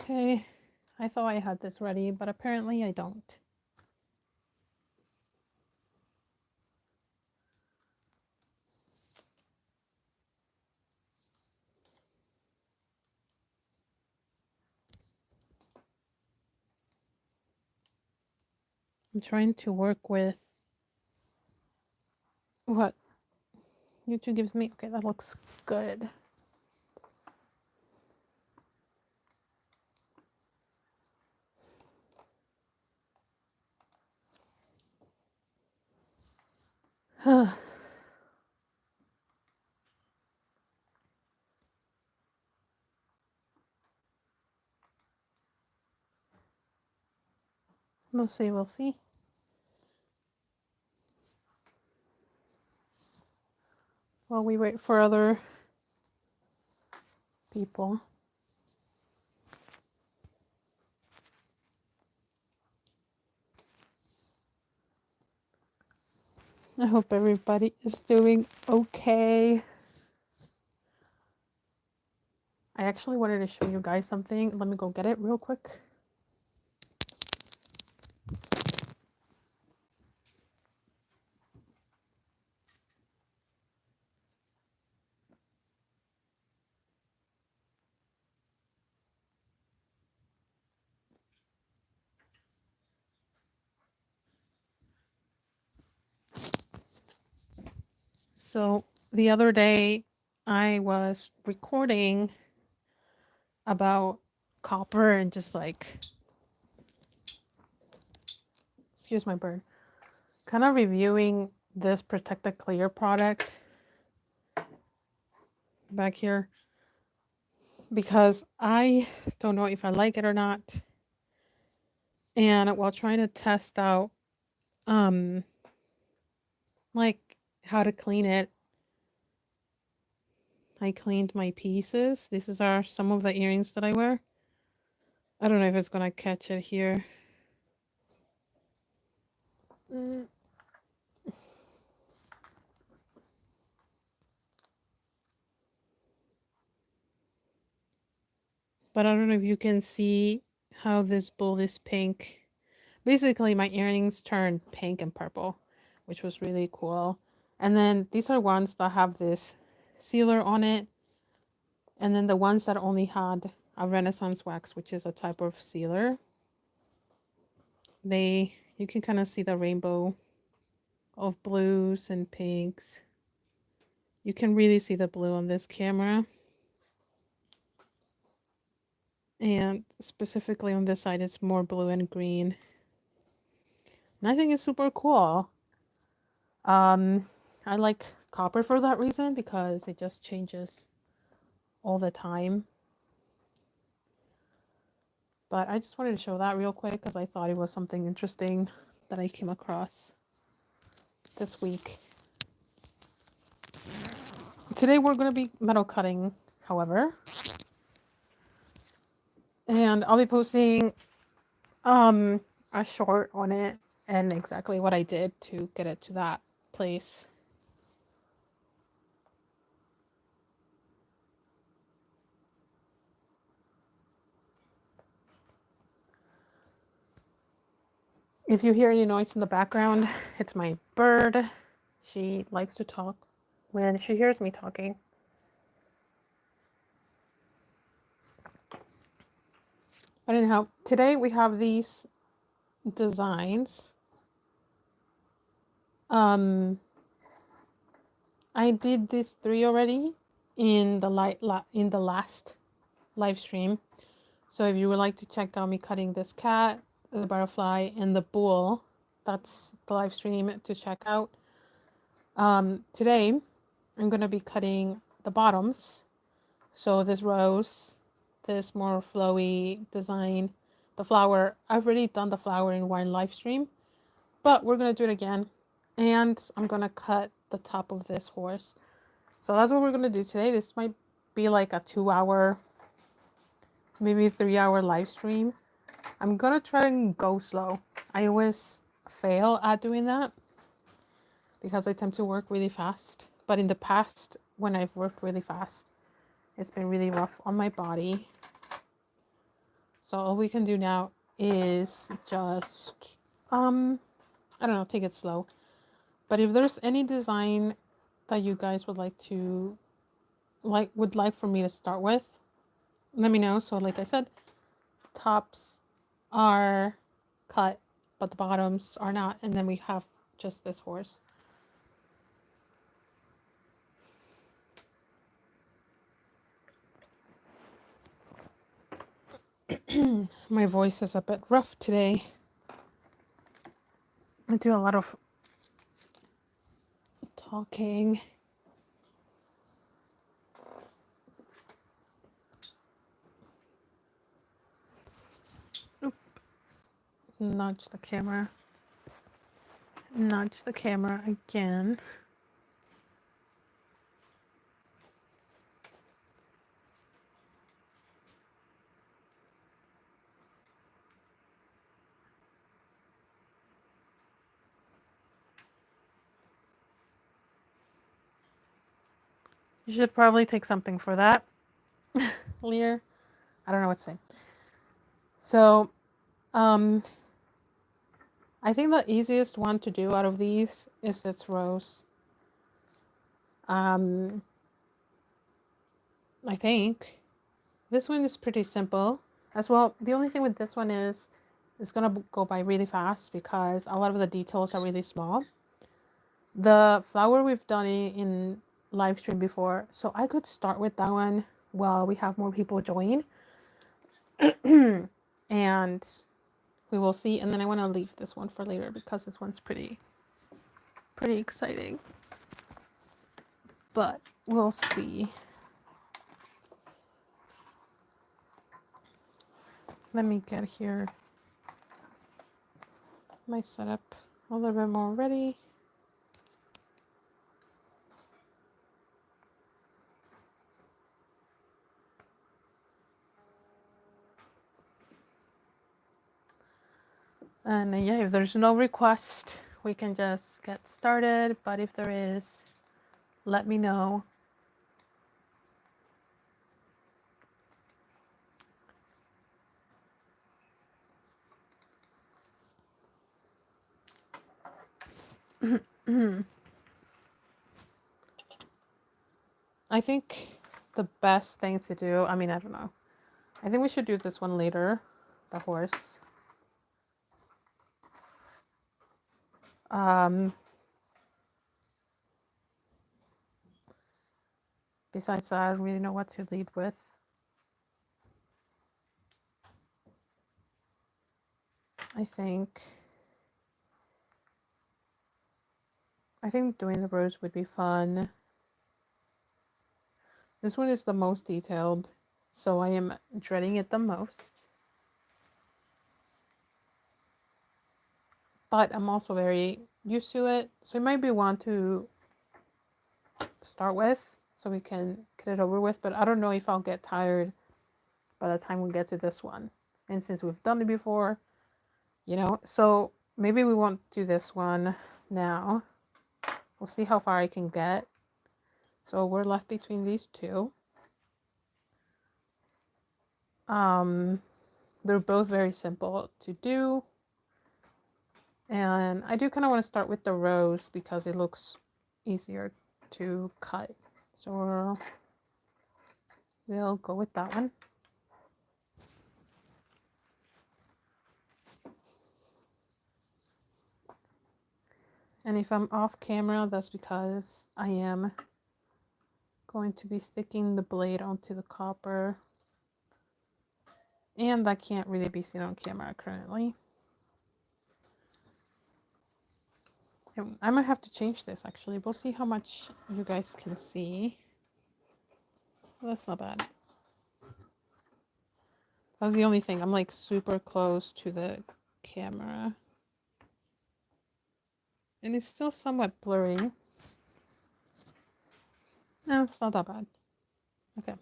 Okay, I thought I had this ready, but apparently I don't. I'm trying to work with what YouTube gives me. Okay, that looks good. We'll see, we'll see. While we wait for other people. I hope everybody is doing okay. I actually wanted to show you guys something. Let me go get it real quick. So the other day I was recording about copper and just like, excuse my bird, kind of reviewing this Protecta Clear product back here because I don't know if I like it or not. And while trying to test out like how to clean it, I cleaned my pieces. These are some of the earrings that I wear. I don't know if it's gonna catch it here. But I don't know if you can see how this bowl is pink. Basically, my earrings turned pink and purple, which was really cool. And then these are ones that have this sealer on it. And then the ones that only had a Renaissance wax, which is a type of sealer, you can kind of see the rainbow of blues and pinks. You can really see the blue on this camera. And specifically on this side, it's more blue and green. And I think it's super cool. I like copper for that reason because it just changes all the time. But I just wanted to show that real quick because I thought it was something interesting that I came across this week. Today we're going to be metal cutting, however. And I'll be posting a short on it and exactly what I did to get it to that place. If you hear any noise in the background, it's my bird. She likes to talk when she hears me talking. But anyhow, today we have these designs. I did these 3 already in the last live stream. So if you would like to check out me cutting this cat, the butterfly, and the bull, that's the live stream to check out. Today I'm gonna be cutting the bottoms. So this rose, this more flowy design, the flower. I've already done the flower in one live stream, but we're gonna do it again. And I'm gonna cut the top of this horse. So that's what we're gonna do today. This might be like a 2-hour, maybe 3-hour live stream. I'm gonna try and go slow. I always fail at doing that because I tend to work really fast. But in the past, when I've worked really fast, it's been really rough on my body. So all we can do now is just, I don't know, take it slow. But if there's any design that you guys would like to, would like for me to start with, let me know. So like I said, tops are cut, but the bottoms are not. And then we have just this horse. My voice is a bit rough today. I do a lot of talking. Oop. Nudge the camera. Nudge the camera again. You should probably take something for that, Lear. I don't know what to say. So, I think the easiest one to do out of these is this rose. I think this one is pretty simple as well. The only thing with this one is it's gonna go by really fast because a lot of the details are really small. The flower we've done in live stream before, so I could start with that one while we have more people join. And we will see. And then I want to leave this one for later because this one's pretty exciting. But we'll see. Let me get here my setup a little bit more ready. And yeah, if there's no request, we can just get started. But if there is, let me know. I think the best thing to do, I mean, I don't know. I think we should do this one later, the horse. Besides that, I don't really know what to lead with. I think doing the rose would be fun. This one is the most detailed, so I am dreading it the most. But I'm also very used to it, so it might be one to start with so we can get it over with. But I don't know if I'll get tired by the time we get to this one. And since we've done it before, you know, so maybe we won't do this one now. We'll see how far I can get. So we're left between these two. They're both very simple to do. And I do kind of want to start with the rose because it looks easier to cut. So we'll go with that one. And if I'm off camera, that's because I am going to be sticking the blade onto the copper. And that can't really be seen on camera currently. I might have to change this actually. We'll see how much you guys can see. Well, that's not bad. That's the only thing. I'm like super close to the camera. And it's still somewhat blurry. No, it's not that bad. Okay.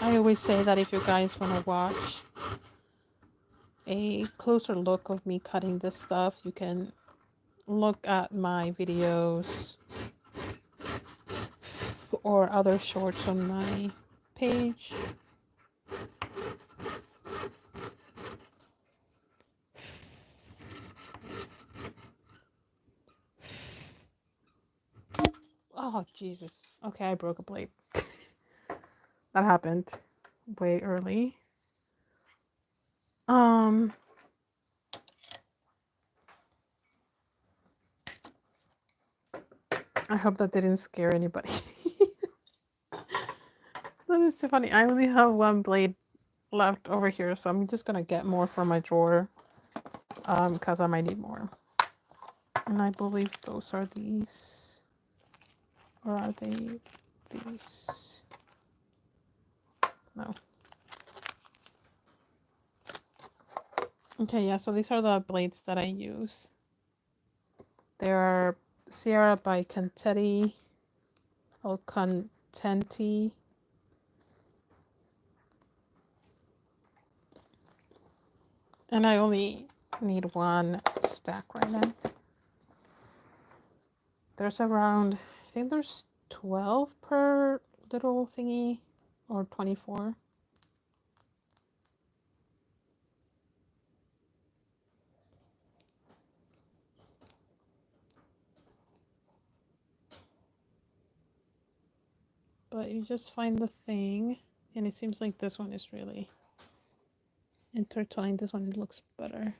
I always say that if you guys want to watch a closer look of me cutting this stuff, you can look at my videos or other shorts on my page. Oh, Jesus. Okay, I broke a blade. That happened way early. I hope that didn't scare anybody. That is so funny. I only have one blade left over here, so I'm just gonna get more from my drawer, because I might need more. And I believe those are these, or are they these? No. Okay, yeah, so these are the blades that I use. They are Sierra by Contenti, or Contenti. And I only need one stack right now. There's around, I think there's 12 per little thingy, or 24. But you just find the thing, and it seems like this one is really intertwined. This one looks better.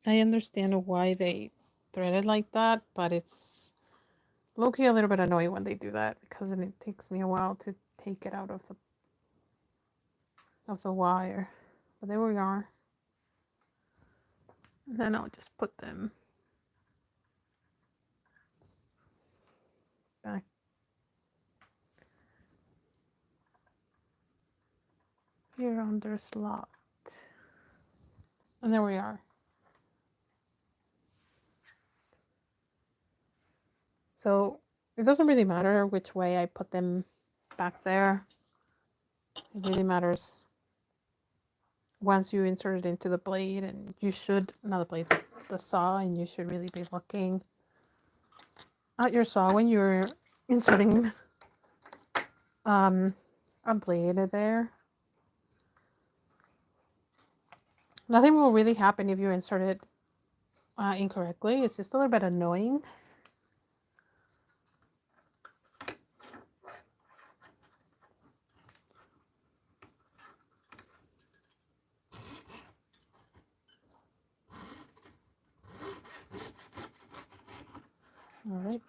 I understand why they thread it like that, but it's low-key a little bit annoying when they do that, because then it takes me a while to take it out of the wire. But there we are. And then I'll just put them back. Here on their slot. And there we are. So it doesn't really matter which way I put them back there. It really matters once you insert it into the blade, and you should, not the blade, the saw, and you should really be looking at your saw when you're inserting a blade there. Nothing will really happen if you insert it incorrectly. It's just a little bit annoying. All right.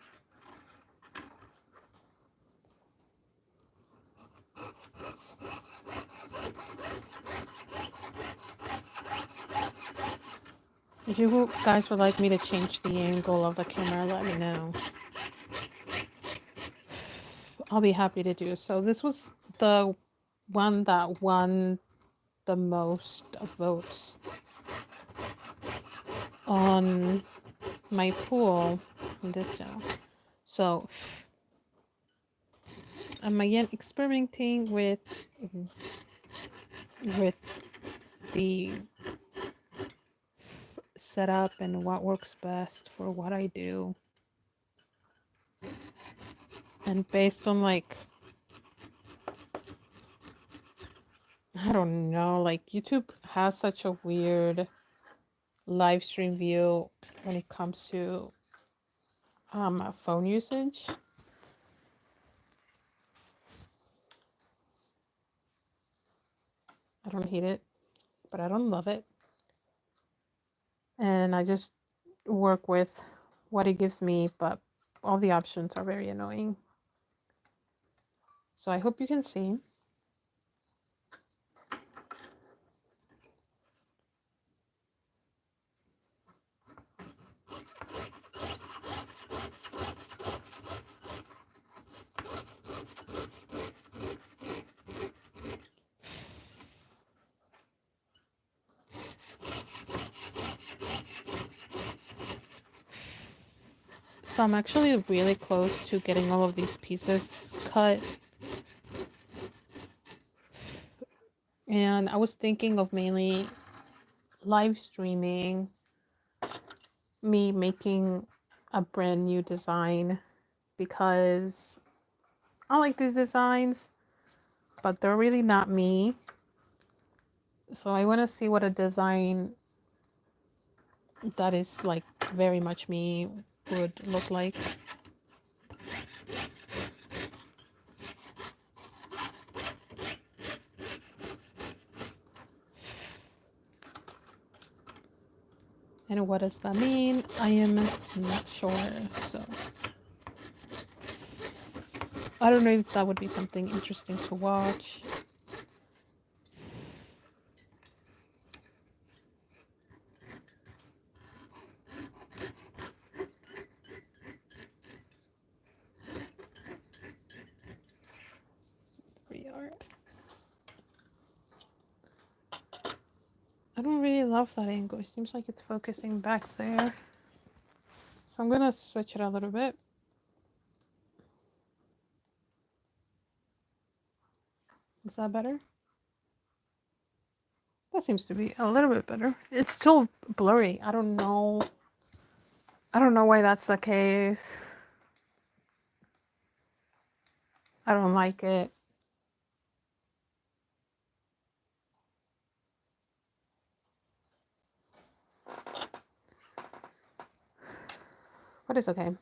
If you guys would like me to change the angle of the camera, let me know. I'll be happy to do so. This was the one that won the most votes on my pool in this channel. So I'm again experimenting with the setup and what works best for what I do. And based on, like, I don't know, like, YouTube has such a weird live stream view when it comes to phone usage. I don't hate it, but I don't love it. And I just work with what it gives me, but all the options are very annoying. So I hope you can see. So I'm actually really close to getting all of these pieces cut. And I was thinking of mainly live streaming me making a brand new design because I like these designs, but they're really not me. So I want to see what a design that is like very much me would look like. And what does that mean? I am not sure. So I don't know if that would be something interesting to watch. We are. I don't really love that angle. It seems like it's focusing back there. So I'm gonna switch it a little bit. Is that better? That seems to be a little bit better. It's still blurry. I don't know. I don't know why that's the case. I don't like it. But it's okay.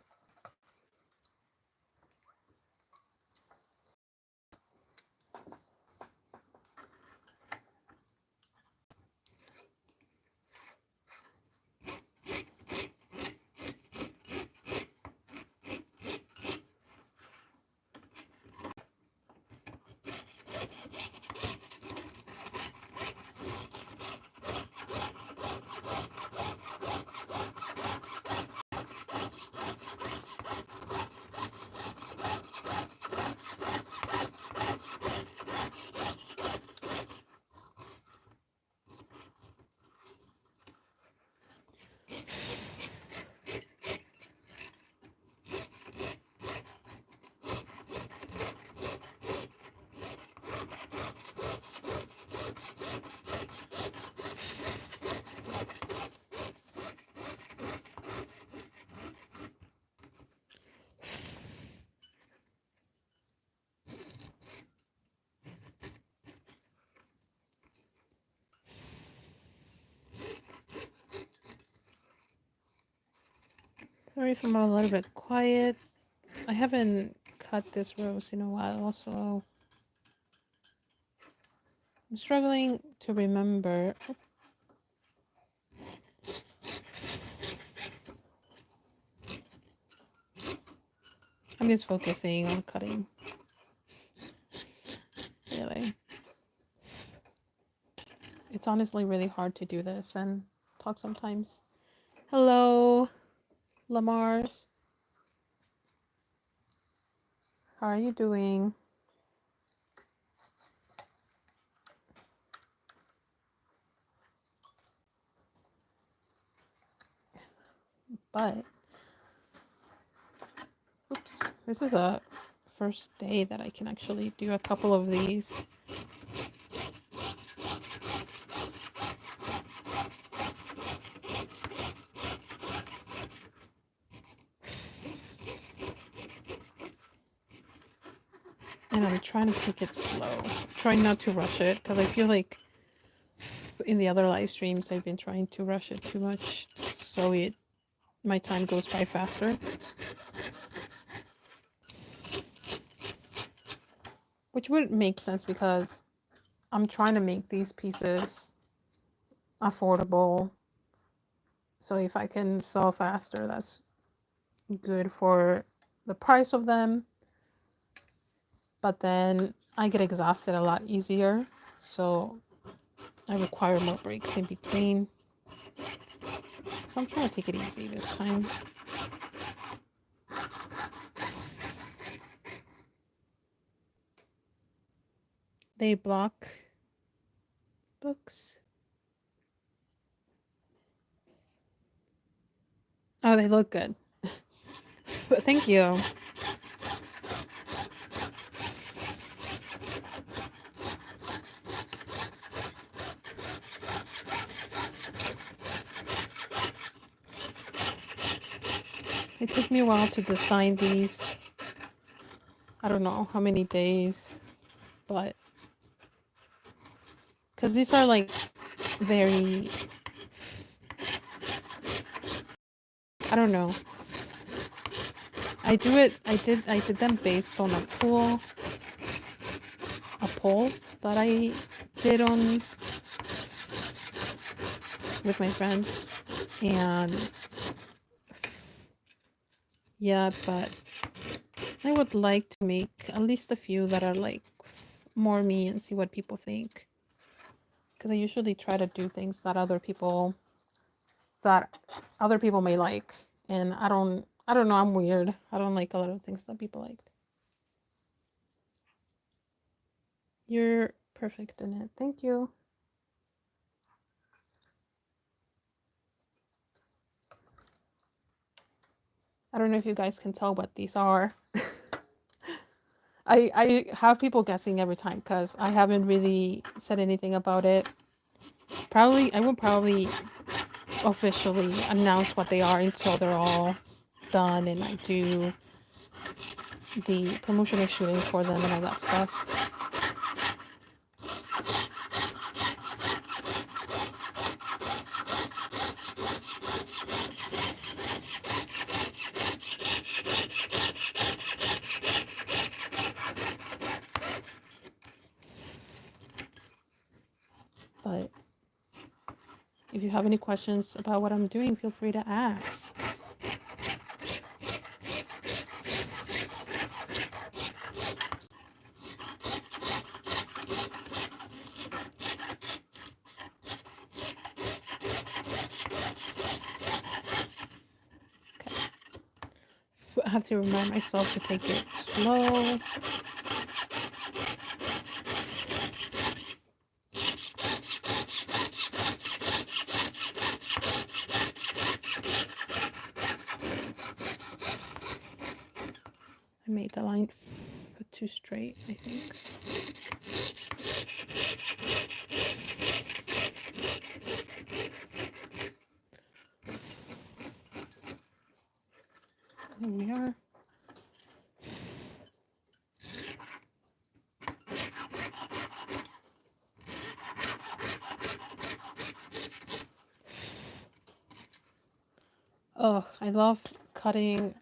Sorry if I'm a little bit quiet. I haven't cut this rose in a while, so I'm struggling to remember. I'm just focusing on cutting. Really. It's honestly really hard to do this and talk sometimes. Hello, Lamars. How are you doing? But, oops, this is a first day that I can actually do a couple of these. And I'm trying to take it slow. Trying not to rush it, because I feel like in the other live streams I've been trying to rush it too much, so my time goes by faster. Which would make sense because I'm trying to make these pieces affordable. So if I can sell faster, that's good for the price of them. But then I get exhausted a lot easier. So I require more breaks in between. So I'm trying to take it easy this time. They block books. Oh, they look good. Thank you. It took me a while to design these. I don't know how many days, but because these are like very, I don't know. I did them based on a poll that I did on with my friends, and yeah, but I would like to make at least a few that are like more me and see what people think, because I usually try to do things that other people may like, and I don't know, I'm weird. I don't like a lot of things that people like. You're perfect in it. Thank you. I don't know if you guys can tell what these are. I have people guessing every time because I haven't really said anything about it. I will probably officially announce what they are until they're all done and I do the promotional shooting for them and all that stuff. But if you have any questions about what I'm doing, feel free to ask. Okay. I have to remind myself to take it slow. I made the line too straight, I think. There we are. Oh, I love cutting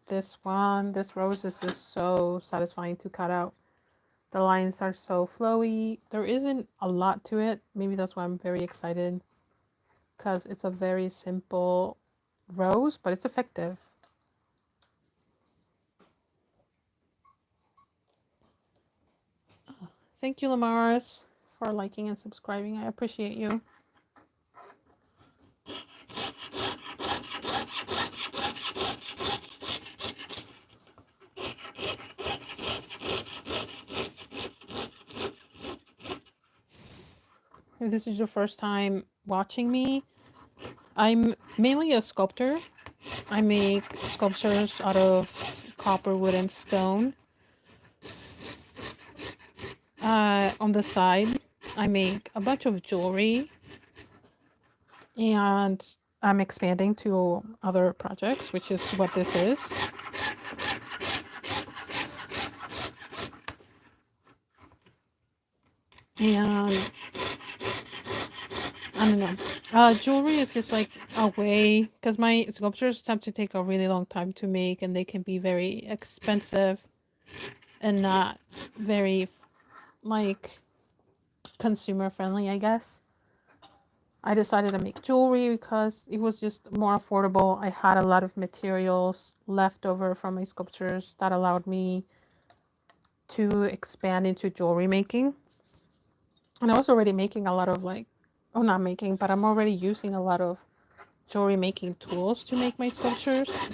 this one. This rose is just so satisfying to cut out. The lines are so flowy. There isn't a lot to it. Maybe that's why I'm very excited, because it's a very simple rose, but it's effective. Thank you, Lamaris, for liking and subscribing. I appreciate you. If this is your first time watching me, I'm mainly a sculptor. I make sculptures out of copper, wood, and stone. On the side, I make a bunch of jewelry, and I'm expanding to other projects, which is what this is. And I don't know. Jewelry is just like a way, because my sculptures tend to take a really long time to make, and they can be very expensive and not very like consumer friendly, I guess. I decided to make jewelry because it was just more affordable. I had a lot of materials left over from my sculptures that allowed me to expand into jewelry making. And I was already making a lot of not making, but I'm already using a lot of jewelry making tools to make my sculptures.